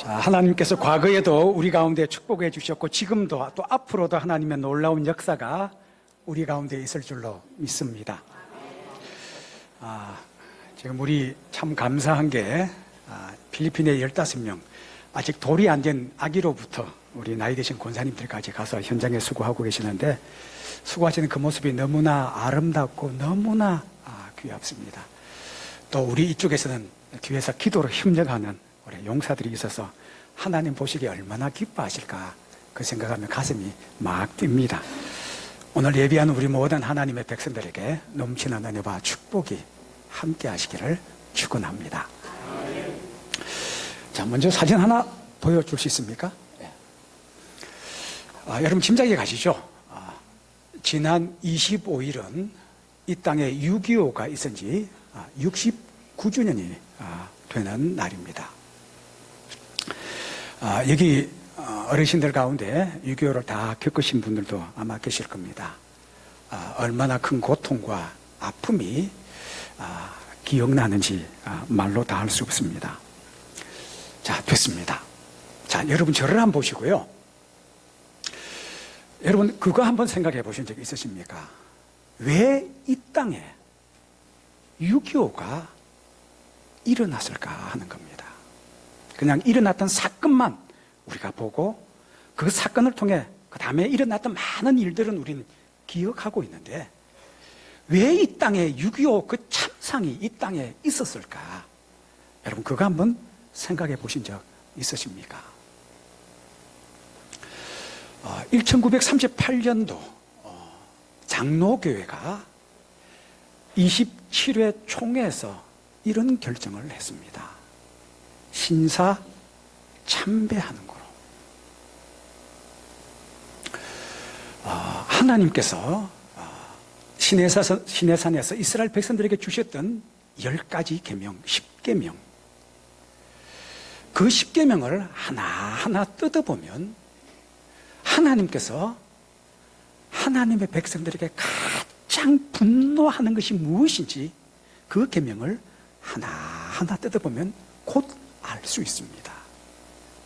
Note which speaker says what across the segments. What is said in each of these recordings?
Speaker 1: 자, 하나님께서 과거에도 우리 가운데 축복해 주셨고 지금도 또 앞으로도 하나님의 놀라운 역사가 우리 가운데 있을 줄로 믿습니다. 지금 우리 참 감사한 게 필리핀의 15명 아직 돌이 안 된 아기로부터 우리 나이 드신 권사님들까지 가서 현장에 수고하고 계시는데 수고하시는 그 모습이 너무나 아름답고 너무나 귀합습니다. 또 우리 이쪽에서는 뒤에서 기도로 협력하는 우리 용사들이 있어서 하나님 보시기에 얼마나 기뻐하실까 그 생각하면 가슴이 막 뜁니다. 오늘 예비한 우리 모든 하나님의 백성들에게 넘치는 은혜와 축복이 함께 하시기를 축원합니다. 자, 먼저 사진 하나 보여줄 수 있습니까? 여러분 짐작해 가시죠? 지난 25일은 이 땅에 6.25가 있은 지 69주년이 되는 날입니다. 여기 어르신들 가운데 6.25를 다 겪으신 분들도 아마 계실 겁니다. 얼마나 큰 고통과 아픔이 기억나는지 말로 다 할 수 없습니다. 자, 됐습니다. 자, 여러분 저를 한번 보시고요. 여러분 그거 한번 생각해 보신 적 있으십니까? 왜 이 땅에 6.25가 일어났을까 하는 겁니다. 그냥 일어났던 사건만 우리가 보고 그 사건을 통해 그 다음에 일어났던 많은 일들은 우리는 기억하고 있는데 왜 이 땅에 6.25 그 참상이 이 땅에 있었을까? 여러분 그거 한번 생각해 보신 적 있으십니까? 1938년도 장로교회가 27회 총회에서 이런 결정을 했습니다. 신사 참배하는 거로. 하나님께서 시내산에서 이스라엘 백성들에게 주셨던 10가지 계명, 10계명. 그 10계명을 하나하나 뜯어보면 하나님께서 하나님의 백성들에게 가장 분노하는 것이 무엇인지 그 계명을 하나하나 뜯어보면 곧 알 수 있습니다.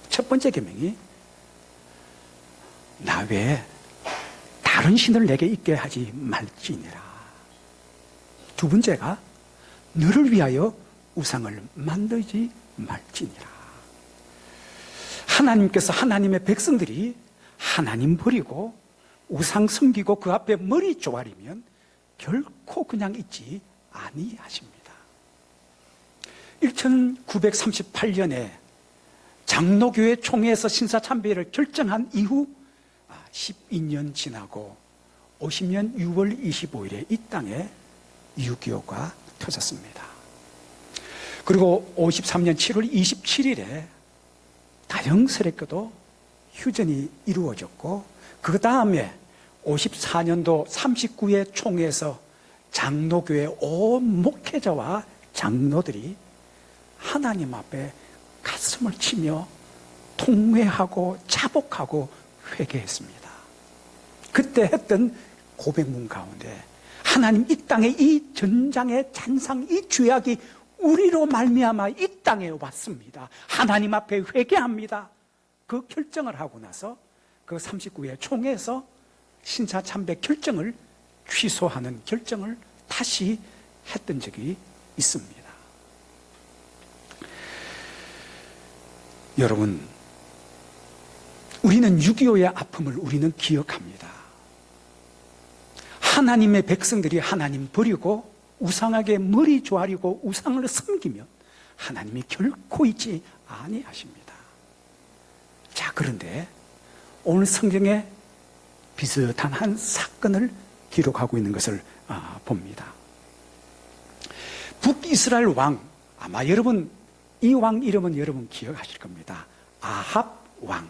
Speaker 1: 첫 번째 계명이 나 외에 다른 신을 내게 있게 하지 말지니라. 두 번째가 너를 위하여 우상을 만들지 말지니라. 하나님께서 하나님의 백성들이 하나님 버리고 우상 섬기고 그 앞에 머리 조아리면 결코 그냥 있지 아니하십니다. 1938년에 장로교회 총회에서 신사참배를 결정한 이후 12년 지나고 50년 6월 25일에 이 땅에 6.25가 터졌습니다. 그리고 53년 7월 27일에 다행스럽게도 휴전이 이루어졌고 그 다음에 54년도 39회 총회에서 장로교회 온 목회자와 장로들이 하나님 앞에 가슴을 치며 통회하고 자복하고 회개했습니다. 그때 했던 고백문 가운데 하나님 이 땅에 이 전장의 잔상 이 죄악이 우리로 말미암아 이 땅에 왔습니다. 하나님 앞에 회개합니다. 그 결정을 하고 나서 그 39회 총회에서 신사참배 결정을 취소하는 결정을 다시 했던 적이 있습니다. 여러분, 우리는 6.25의 아픔을 우리는 기억합니다. 하나님의 백성들이 하나님 버리고 우상에게 머리 조아리고 우상을 섬기면 하나님이 결코 있지 아니하십니다. 자, 그런데 오늘 성경에 비슷한 한 사건을 기록하고 있는 것을 봅니다. 북이스라엘 왕, 아마 여러분 이 왕 이름은 여러분 기억하실 겁니다. 아합 왕,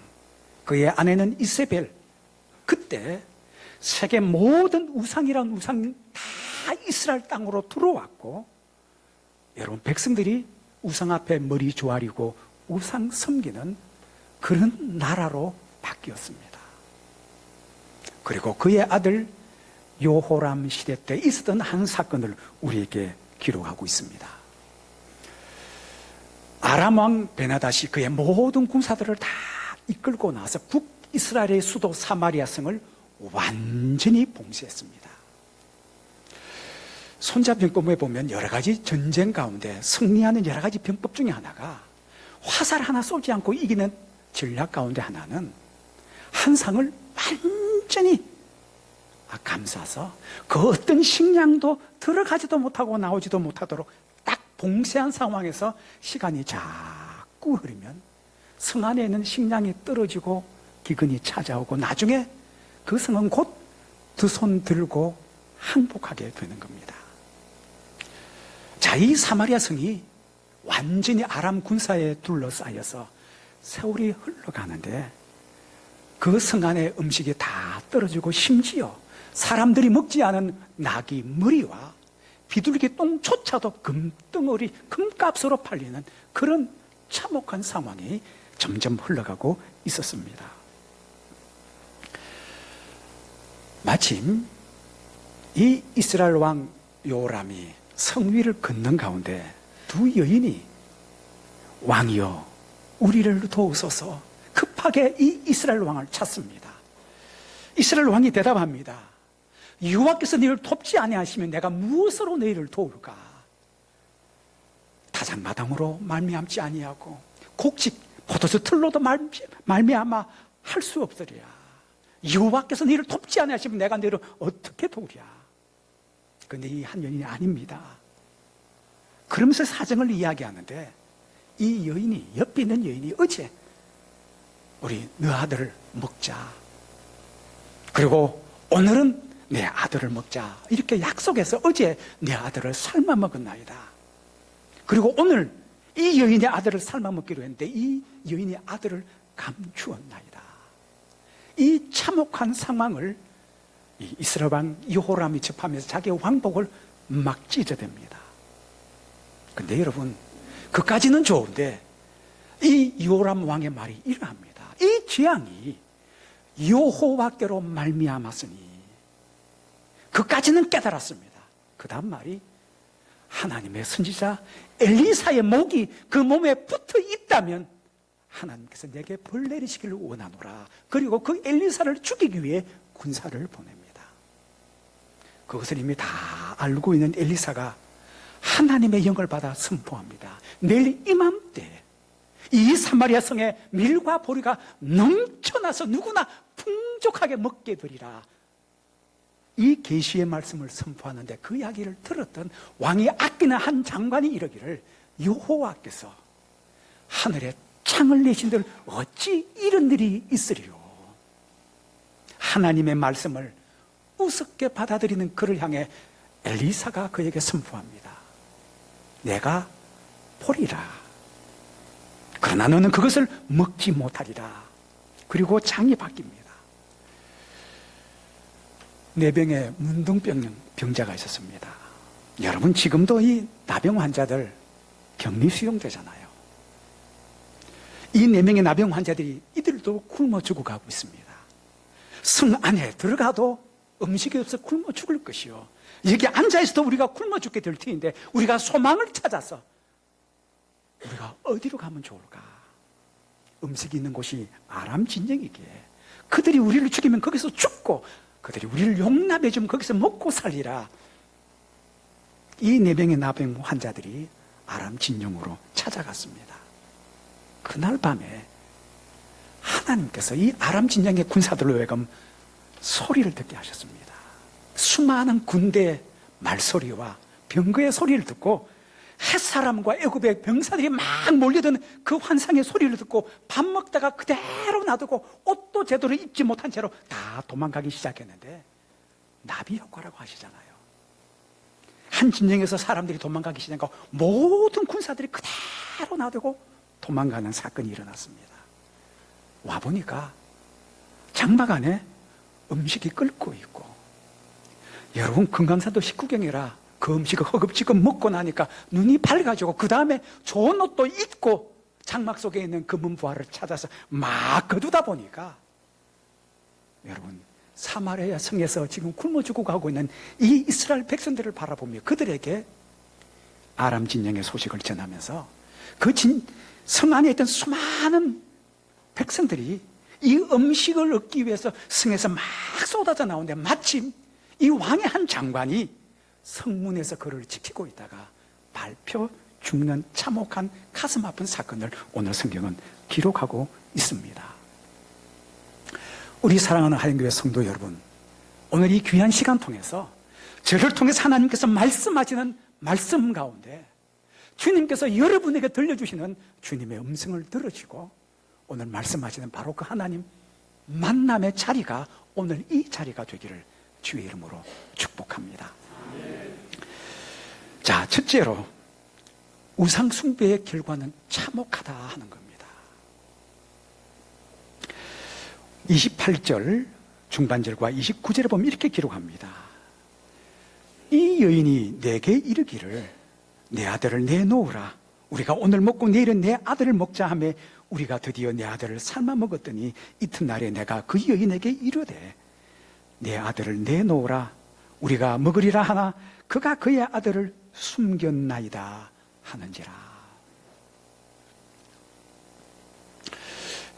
Speaker 1: 그의 아내는 이세벨. 그때 세계 모든 우상이란 우상 다 이스라엘 땅으로 들어왔고 여러분 백성들이 우상 앞에 머리 조아리고 우상 섬기는 그런 나라로 바뀌었습니다. 그리고 그의 아들 요호람 시대 때 있었던 한 사건을 우리에게 기록하고 있습니다. 아람 왕 베나닷이 그의 모든 군사들을 다 이끌고 나서 북이스라엘의 수도 사마리아 성을 완전히 봉쇄했습니다. 손자병법에 보면 여러 가지 전쟁 가운데 승리하는 여러 가지 병법 중에 하나가 화살 하나 쏘지 않고 이기는 전략 가운데 하나는 한 상을 완전히 감싸서 그 어떤 식량도 들어가지도 못하고 나오지도 못하도록 딱 봉쇄한 상황에서 시간이 자꾸 흐르면 성 안에 있는 식량이 떨어지고 기근이 찾아오고 나중에 그 성은 곧 두 손 들고 항복하게 되는 겁니다. 자, 이 사마리아 성이 완전히 아람 군사에 둘러싸여서 세월이 흘러가는데 그 성 안에 음식이 다 떨어지고 심지어 사람들이 먹지 않은 나귀 머리와 비둘기 똥조차도 금덩어리, 금값으로 팔리는 그런 참혹한 상황이 점점 흘러가고 있었습니다. 마침 이 이스라엘 왕 요람이 성 위를 걷는 가운데 두 여인이 왕이여 우리를 도우소서 급하게 이 이스라엘 왕을 찾습니다. 이스라엘 왕이 대답합니다. 여호와께서 너희를 돕지 아니하시면 내가 무엇으로 너희를 도울까? 타작마당으로 말미암지 아니하고 곡식 포도주 틀로도 말미암아 할 수 없으리라. 여호와께서 너희를 돕지 아니하시면 내가 너희를 어떻게 도우랴? 그런데 이 한 여인이 아닙니다. 그러면서 사정을 이야기하는데 이 여인이, 옆에 있는 여인이 어제 우리 너 아들을 먹자, 그리고 오늘은 내 아들을 먹자 이렇게 약속해서 어제 내 아들을 삶아 먹었나이다. 그리고 오늘 이 여인의 아들을 삶아 먹기로 했는데 이 여인의 아들을 감추었나이다. 이 참혹한 상황을 이스라엘 왕 여호람이 접하면서 자기의 왕복을 막 찢어댑니다. 근데 여러분, 그까지는 좋은데 이 여호람 왕의 말이 이러합니다. 이 재앙이 여호와께로 말미암았으니, 그까지는 깨달았습니다. 그 다음 말이 하나님의 선지자 엘리사의 목이 그 몸에 붙어 있다면 하나님께서 내게 벌 내리시기를 원하노라. 그리고 그 엘리사를 죽이기 위해 군사를 보냅니다. 그것을 이미 다 알고 있는 엘리사가 하나님의 영을 받아 선포합니다. 내일 이맘때 이 사마리아 성에 밀과 보리가 넘쳐나서 누구나 풍족하게 먹게 되리라. 이 계시의 말씀을 선포하는데 그 이야기를 들었던 왕이 아끼는 한 장관이 이러기를, 여호와께서 하늘에 창을 내신들 어찌 이런 일이 있으리요? 하나님의 말씀을 우습게 받아들이는 그를 향해 엘리사가 그에게 선포합니다. 내가 보리라. 그러나 너는 그것을 먹지 못하리라. 그리고 장이 바뀝니다. 뇌병에 문둥병자가 있었습니다. 여러분, 지금도 이 나병 환자들 격리 수용되잖아요. 이 4명의 나병 환자들이 이들도 굶어 죽어가고 있습니다. 성 안에 들어가도 음식이 없어 굶어 죽을 것이요, 여기 앉아있어도 우리가 굶어 죽게 될 터인데 우리가 소망을 찾아서 우리가 어디로 가면 좋을까? 음식이 있는 곳이 아람 진영이기에 그들이 우리를 죽이면 거기서 죽고 그들이 우리를 용납해주면 거기서 먹고 살리라. 이 4명의 나병 환자들이 아람 진영으로 찾아갔습니다. 그날 밤에 하나님께서 이 아람 진영의 군사들로 하여금 소리를 듣게 하셨습니다. 수많은 군대의 말소리와 병거의 소리를 듣고 햇사람과 애굽의 병사들이 막 몰려드는 그 환상의 소리를 듣고 밥 먹다가 그대로 놔두고 옷도 제대로 입지 못한 채로 다 도망가기 시작했는데, 나비 효과라고 하시잖아요. 한 진영에서 사람들이 도망가기 시작하고 모든 군사들이 그대로 놔두고 도망가는 사건이 일어났습니다. 와보니까 장막 안에 음식이 끓고 있고, 여러분, 금강산도 식구경이라 그 음식을 허겁지겁 먹고 나니까 눈이 밝아지고 그 다음에 좋은 옷도 입고 장막 속에 있는 금은 부화를 찾아서 막 거두다 보니까, 여러분, 사마리아 성에서 지금 굶어 죽고 가고 있는 이 이스라엘 백성들을 바라보며 그들에게 아람 진영의 소식을 전하면서 성 안에 있던 수많은 백성들이 이 음식을 얻기 위해서 성에서 막 쏟아져 나오는데 마침 이 왕의 한 장관이 성문에서 그를 지키고 있다가 밟혀 죽는 참혹한 가슴 아픈 사건을 오늘 성경은 기록하고 있습니다. 우리 사랑하는 하영교회 성도 여러분, 오늘 이 귀한 시간 통해서 저를 통해서 하나님께서 말씀하시는 말씀 가운데 주님께서 여러분에게 들려주시는 주님의 음성을 들으시고 오늘 말씀하시는 바로 그 하나님 만남의 자리가 오늘 이 자리가 되기를 주의 이름으로 축복합니다. 자, 첫째로 우상 숭배의 결과는 참혹하다 하는 겁니다. 28절 중반절과 29절에 보면 이렇게 기록합니다. 이 여인이 내게 이르기를 내 아들을 내놓으라. 우리가 오늘 먹고 내일은 내 아들을 먹자 하며 우리가 드디어 내 아들을 삶아 먹었더니 이튿날에 내가 그 여인에게 이르되 내 아들을 내놓으라. 우리가 먹으리라 하나 그가 그의 아들을 숨겼나이다 하는지라.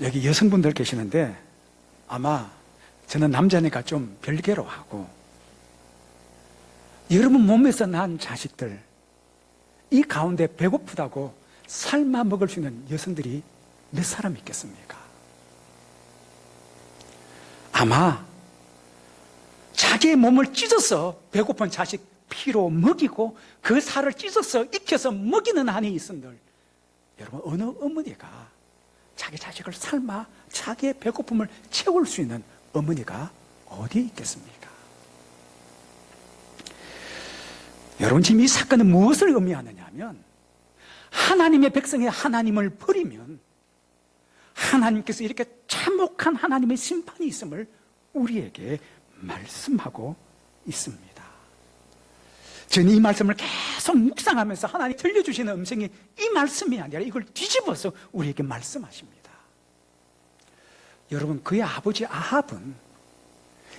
Speaker 1: 여기 여성분들 계시는데 아마 저는 남자니까 좀 별개로하고 여러분 몸에서 난 자식들 이 가운데 배고프다고 삶아 먹을 수 있는 여성들이 몇 사람 있겠습니까? 아마 자기의 몸을 찢어서 배고픈 자식 피로 먹이고 그 살을 찢어서 익혀서 먹이는 한이 있은들 여러분 어느 어머니가 자기 자식을 삶아 자기의 배고픔을 채울 수 있는 어머니가 어디에 있겠습니까? 여러분 지금 이 사건은 무엇을 의미하느냐 하면 하나님의 백성이 하나님을 버리면 하나님께서 이렇게 참혹한 하나님의 심판이 있음을 우리에게 말씀하고 있습니다. 저는 이 말씀을 계속 묵상하면서 하나님 들려주시는 음성이 이 말씀이 아니라 이걸 뒤집어서 우리에게 말씀하십니다. 여러분 그의 아버지 아합은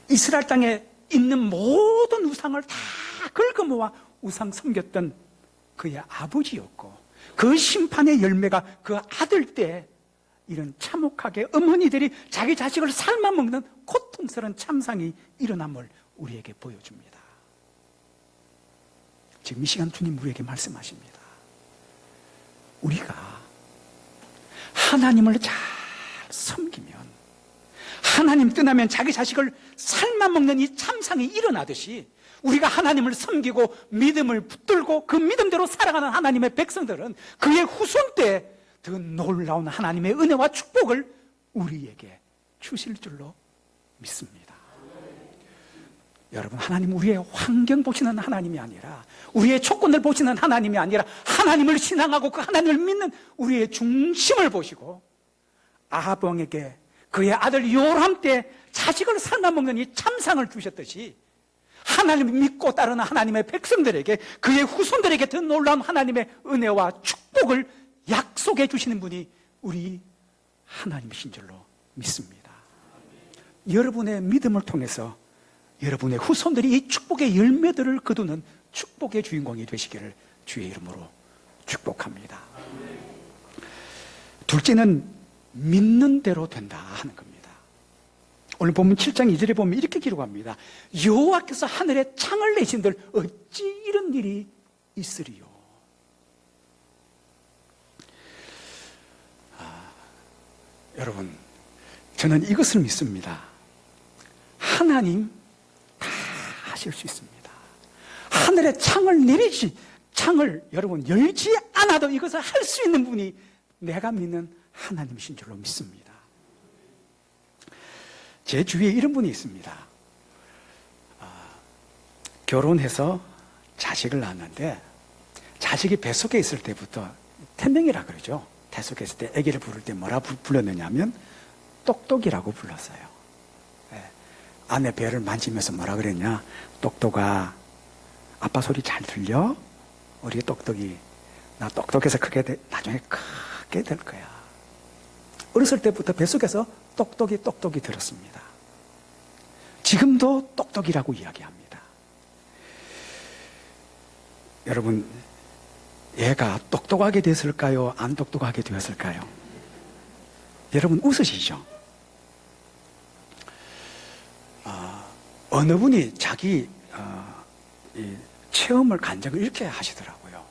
Speaker 1: 이스라엘 땅에 있는 모든 우상을 다 긁어모아 우상 섬겼던 그의 아버지였고 그 심판의 열매가 그 아들 때 이런 참혹하게 어머니들이 자기 자식을 삶아먹는 고통스러운 참상이 일어남을 우리에게 보여줍니다. 지금 이 시간 주님 우리에게 말씀하십니다. 우리가 하나님을 잘 섬기면 하나님 떠나면 자기 자식을 삶아먹는 이 참상이 일어나듯이 우리가 하나님을 섬기고 믿음을 붙들고 그 믿음대로 살아가는 하나님의 백성들은 그의 후손 때 더 놀라운 하나님의 은혜와 축복을 우리에게 주실 줄로 믿습니다. 여러분 하나님 우리의 환경 보시는 하나님이 아니라 우리의 조건을 보시는 하나님이 아니라 하나님을 신앙하고 그 하나님을 믿는 우리의 중심을 보시고 아합 왕에게 그의 아들 요람 때 자식을 삶아먹는 이 참상을 주셨듯이 하나님을 믿고 따르는 하나님의 백성들에게 그의 후손들에게 더 놀라운 하나님의 은혜와 축복을 약속해 주시는 분이 우리 하나님이신 줄로 믿습니다. 여러분의 믿음을 통해서 여러분의 후손들이 이 축복의 열매들을 거두는 축복의 주인공이 되시기를 주의 이름으로 축복합니다. 둘째는 믿는 대로 된다 하는 겁니다. 오늘 본문 7장 2절에 보면 이렇게 기록합니다. 여호와께서 하늘에 창을 내신들 어찌 이런 일이 있으리요. 여러분 저는 이것을 믿습니다. 하나님 다 하실 수 있습니다. 하늘에 창을 여러분 열지 않아도 이것을 할 수 있는 분이 내가 믿는 하나님이신 줄로 믿습니다. 제 주위에 이런 분이 있습니다. 결혼해서 자식을 낳았는데 자식이 뱃속에 있을 때부터 태명이라 그러죠. 뱃속에 있을 때 아기를 부를 때 뭐라 불렀느냐면 똑똑이라고 불렀어요. 아내 배를 만지면서 뭐라 그랬냐? 똑똑아, 아빠 소리 잘 들려? 우리 똑똑이, 나 똑똑해서 나중에 크게 될 거야. 어렸을 때부터 뱃속에서 똑똑이 들었습니다. 지금도 똑똑이라고 이야기합니다. 여러분, 얘가 똑똑하게 됐을까요? 안 똑똑하게 되었을까요? 여러분 웃으시죠? 어느 분이 자기 이 체험을 간증을 이렇게 하시더라고요.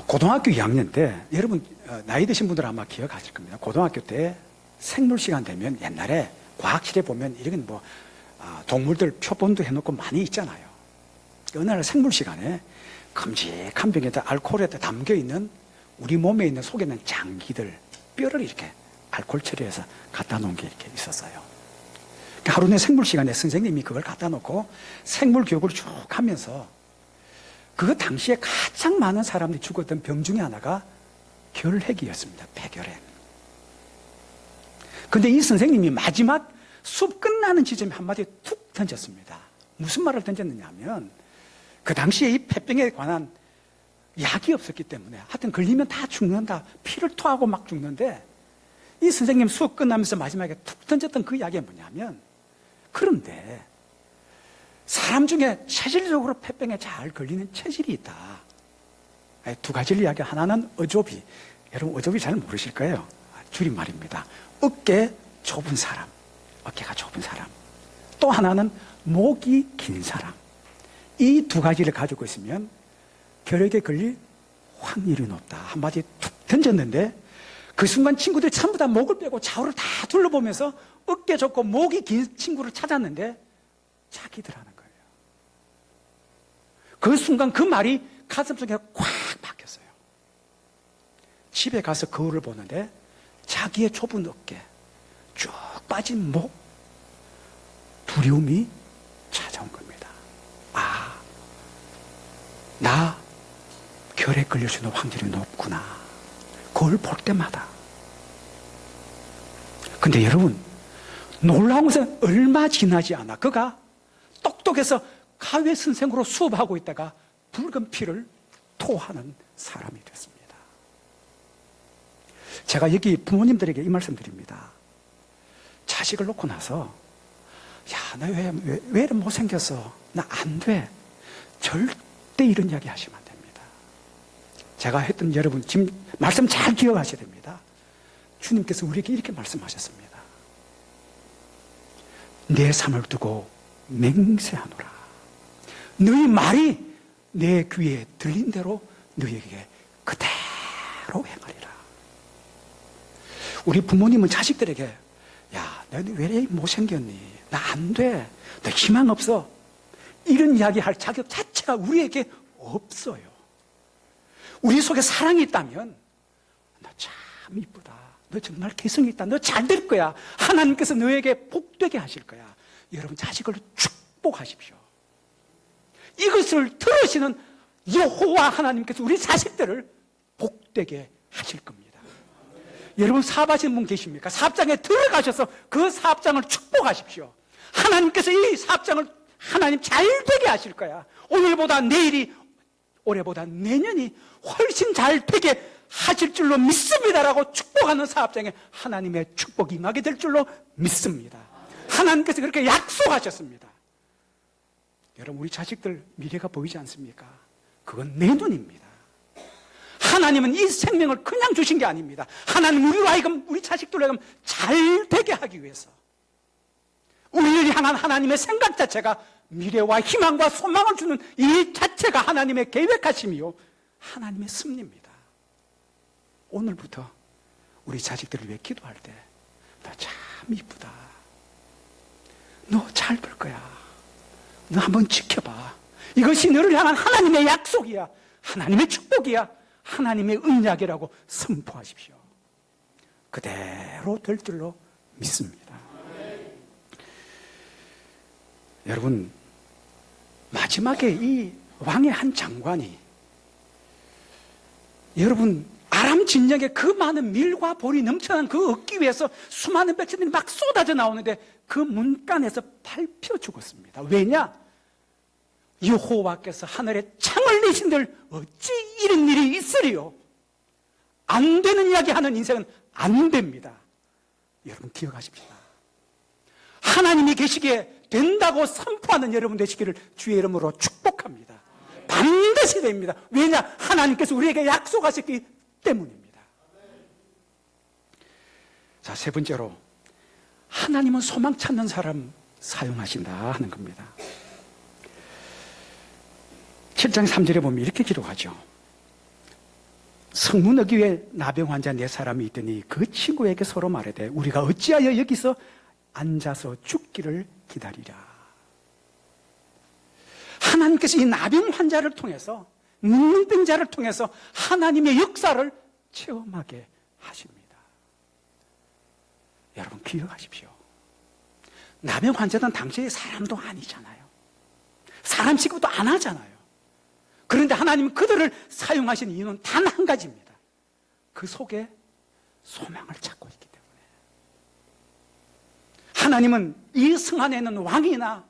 Speaker 1: 고등학교 2학년 때, 여러분 나이 드신 분들은 아마 기억하실 겁니다. 고등학교 때 생물 시간 되면 옛날에 과학실에 보면 이런 뭐 동물들 표본도 해놓고 많이 있잖아요. 어느 날 생물 시간에 큼직한 병에다 알코올에 담겨 있는 우리 몸에 있는 속에 있는 장기들 뼈를 이렇게 알코올 처리해서 갖다 놓은 게 이렇게 있었어요. 하루 내 생물 시간에 선생님이 그걸 갖다 놓고 생물 교육을 쭉 하면서 그 당시에 가장 많은 사람들이 죽었던 병 중에 하나가 결핵이었습니다. 폐결핵. 근데 이 선생님이 마지막 수업 끝나는 지점에 한마디 툭 던졌습니다. 무슨 말을 던졌느냐 하면 그 당시에 이 폐병에 관한 약이 없었기 때문에 하여튼 걸리면 다 죽는다. 피를 토하고 막 죽는데 이 선생님 수업 끝나면서 마지막에 툭 던졌던 그 이야기가 뭐냐면 그런데 사람 중에 체질적으로 폐병에 잘 걸리는 체질이 있다. 두 가지를 이야기. 하나는 어조비. 여러분 어조비 잘 모르실 거예요. 줄임말입니다. 어깨 좁은 사람. 어깨가 좁은 사람. 또 하나는 목이 긴 사람. 이 두 가지를 가지고 있으면 결핵에 걸릴 확률이 높다. 한마디 툭 던졌는데 그 순간 친구들이 전부 다 목을 빼고 좌우를 다 둘러보면서 어깨 좁고 목이 긴 친구를 찾았는데 자기들하는 거예요. 그 순간 그 말이 가슴속에 꽉 박혔어요. 집에 가서 거울을 보는데 자기의 좁은 어깨, 쭉 빠진 목, 두려움이 찾아온 겁니다. 나 결핵 걸릴 수 있는 확률이 높구나. 그걸 볼 때마다. 근데 여러분, 놀라운 것은 얼마 지나지 않아 그가 똑똑해서 가외 선생으로 수업하고 있다가 붉은 피를 토하는 사람이 됐습니다. 제가 여기 부모님들에게 이 말씀 드립니다. 자식을 놓고 나서 야, 너 왜 이렇게 못생겼어? 나 안 돼. 절대 이런 이야기 하시면 안 됩니다. 제가 했던 여러분 지금 말씀 잘 기억하셔야 됩니다. 주님께서 우리에게 이렇게 말씀하셨습니다. 내 삶을 두고 맹세하노라. 너희 말이 내 귀에 들린 대로 너희에게 그대로 행하리라. 우리 부모님은 자식들에게 야, 너희 왜 이렇게 못생겼니? 나 안 돼. 너 희망 없어. 이런 이야기 할 자격 자체가 우리에게 없어요. 우리 속에 사랑이 있다면 너 참 이쁘다. 너 정말 개성이 있다. 너 잘 될 거야. 하나님께서 너에게 복되게 하실 거야. 여러분 자식을 축복하십시오. 이것을 들으시는 여호와 하나님께서 우리 자식들을 복되게 하실 겁니다. 여러분 사업하시는 분 계십니까? 사업장에 들어가셔서 그 사업장을 축복하십시오. 하나님께서 이 사업장을 하나님 잘 되게 하실 거야. 오늘보다 내일이, 올해보다 내년이 훨씬 잘 되게 하실 줄로 믿습니다라고 축복하는 사업장에 하나님의 축복이 임하게 될 줄로 믿습니다. 하나님께서 그렇게 약속하셨습니다. 여러분 우리 자식들 미래가 보이지 않습니까? 그건 내 눈입니다. 하나님은 이 생명을 그냥 주신 게 아닙니다. 하나님 우리로 하여금 우리 자식들로 하여금 잘 되게 하기 위해서 우리를 향한 하나님의 생각 자체가 미래와 희망과 소망을 주는 이 자체가 하나님의 계획하심이요 하나님의 섭리입니다. 오늘부터 우리 자식들을 위해 기도할 때 너 참 이쁘다. 너 잘 볼 거야. 너 한번 지켜봐. 이것이 너를 향한 하나님의 약속이야. 하나님의 축복이야. 하나님의 은약이라고 선포하십시오. 그대로 될 줄로 믿습니다. 여러분 마지막에 이 왕의 한 장관이 여러분 아람 진영에 그 많은 밀과 볼이 넘쳐난 그 얻기 위해서 수많은 백성들이 막 쏟아져 나오는데 그 문간에서 밟혀 죽었습니다. 왜냐? 여호와께서 하늘에 창을 내신들 어찌 이런 일이 있으리요? 안 되는 이야기 하는 인생은 안 됩니다. 여러분 기억하십시다. 하나님이 계시기에 된다고 선포하는 여러분 되시기를 주의 이름으로 축복합니다. 반드시 반드시 됩니다. 왜냐? 하나님께서 우리에게 약속하셨기 때문입니다. 자, 세 번째로 하나님은 소망 찾는 사람 사용하신다 하는 겁니다. 7장 3절에 보면 이렇게 기록하죠. 성문 어귀에 나병 환자 4사람이 있더니 그 친구에게 서로 말하되 우리가 어찌하여 여기서 앉아서 죽기를 기다리랴. 하나님께서 이 나병 환자를 통해서, 문둥병자를 통해서 하나님의 역사를 체험하게 하십니다. 여러분 기억하십시오. 나병 환자는 당시의 사람도 아니잖아요. 사람 취급도 안 하잖아요. 그런데 하나님은 그들을 사용하신 이유는 단 한 가지입니다. 그 속에 소망을 찾고 있기 때문에. 하나님은 이 성 안에는 왕이나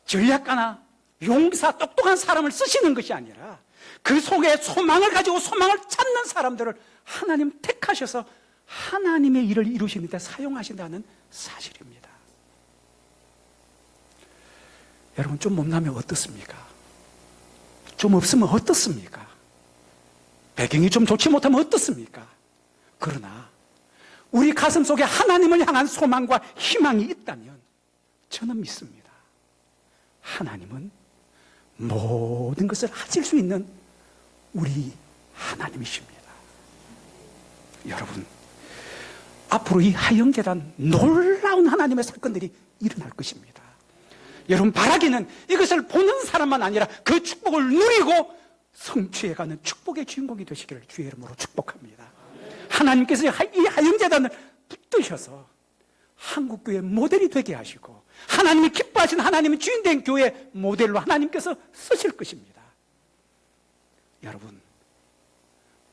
Speaker 1: 전략가나 용사, 똑똑한 사람을 쓰시는 것이 아니라 그 속에 소망을 가지고 소망을 찾는 사람들을 하나님 택하셔서 하나님의 일을 이루시는 데 사용하신다는 사실입니다. 여러분 좀 못나면 어떻습니까? 좀 없으면 어떻습니까? 배경이 좀 좋지 못하면 어떻습니까? 그러나 우리 가슴 속에 하나님을 향한 소망과 희망이 있다면 저는 믿습니다. 하나님은 모든 것을 하실 수 있는 우리 하나님이십니다. 여러분, 앞으로 이 하영계란 놀라운 하나님의 사건들이 일어날 것입니다. 여러분 바라기는 이것을 보는 사람만 아니라 그 축복을 누리고 성취해가는 축복의 주인공이 되시기를 주의 이름으로 축복합니다. 하나님께서 이 하영재단을 붙드셔서 한국교회 모델이 되게 하시고 하나님이 기뻐하신 하나님의 주인된 교회 모델로 하나님께서 쓰실 것입니다. 여러분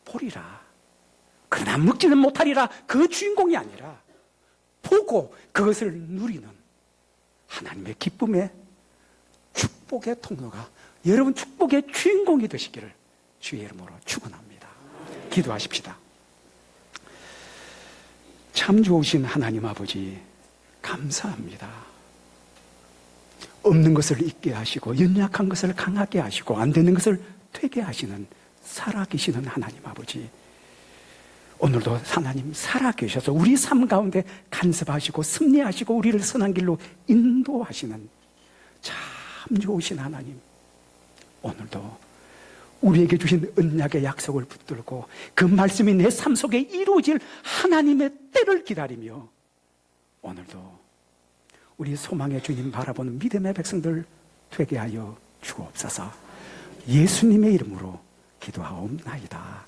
Speaker 1: 보리라 그러나 먹지는 못하리라 그 주인공이 아니라 보고 그것을 누리는 하나님의 기쁨의 축복의 통로가 여러분 축복의 주인공이 되시기를 주의 이름으로 축원합니다. 기도하십시다. 참 좋으신 하나님 아버지 감사합니다. 없는 것을 있게 하시고 연약한 것을 강하게 하시고 안 되는 것을 되게 하시는 살아계시는 하나님 아버지, 오늘도 하나님 살아계셔서 우리 삶 가운데 간섭하시고 섭리하시고 우리를 선한 길로 인도하시는 참 좋으신 하나님, 오늘도 우리에게 주신 언약의 약속을 붙들고 그 말씀이 내 삶 속에 이루어질 하나님의 때를 기다리며 오늘도 우리 소망의 주님 바라보는 믿음의 백성들 되게 하여 주옵소서. 예수님의 이름으로 기도하옵나이다.